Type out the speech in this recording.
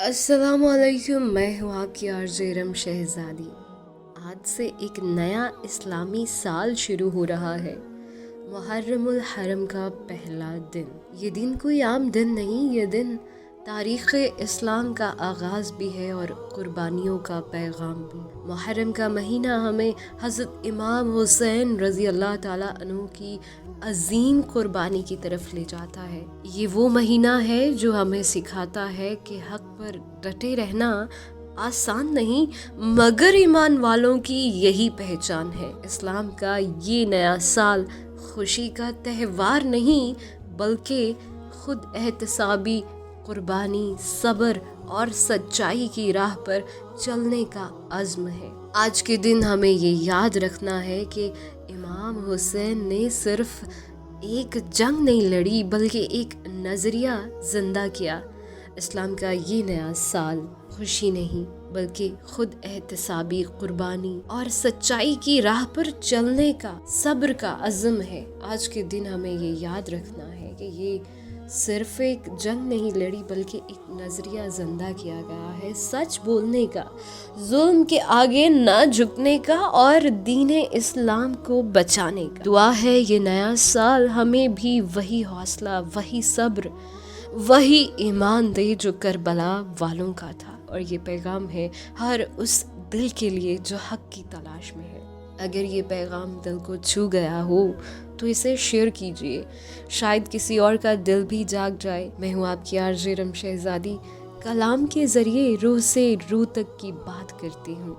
अस्सलाम वालेकुम, मैं हूँ आपकी आरजे रम शहज़ादी। आज से एक नया इस्लामी साल शुरू हो रहा है। मुहर्रमुल हरम का पहला दिन। ये दिन कोई आम दिन नहीं, ये दिन तारीख़ इस्लाम का आगाज़ भी है और क़ुरबानियों का पैगाम भी। मुहर्रम का महीना हमें हज़रत इमाम हुसैन रज़ी अल्लाह ताला अन्हु की अज़ीम क़ुरबानी की तरफ ले जाता है। ये वो महीना है जो हमें सिखाता है कि हक़ पर डटे रहना आसान नहीं, मगर ईमान वालों की यही पहचान है। इस्लाम का ये नया साल खुशी का त्यौहार नहीं, बल्कि खुद एहतसाबी, कुर्बानी, सब्र और सच्चाई की राह पर चलने का अज़्म है। आज के दिन हमें ये याद रखना है कि इमाम हुसैन ने सिर्फ एक जंग नहीं लड़ी, बल्कि एक नज़रिया ज़िंदा किया। इस्लाम का ये नया साल खुशी नहीं, बल्कि खुद एहतसाबी, कुर्बानी और सच्चाई की राह पर चलने का, सब्र का अज़्म है। आज के दिन हमें ये याद रखना है कि ये सिर्फ एक जंग नहीं लड़ी, बल्कि एक नज़रिया ज़िंदा किया गया है, सच बोलने का, जुल्म के आगे न झुकने का और दीने इस्लाम को बचाने का। दुआ है ये नया साल हमें भी वही हौसला, वही सब्र, वही ईमान दे जो करबला वालों का था। और ये पैगाम है हर उस दिल के लिए जो हक़ की तलाश में है। अगर ये पैगाम दिल को छू गया हो तो इसे शेयर कीजिए, शायद किसी और का दिल भी जाग जाए। मैं हूँ आपकी आरजे रम शहज़ादी, कलाम के ज़रिए रूह से रूह तक की बात करती हूँ।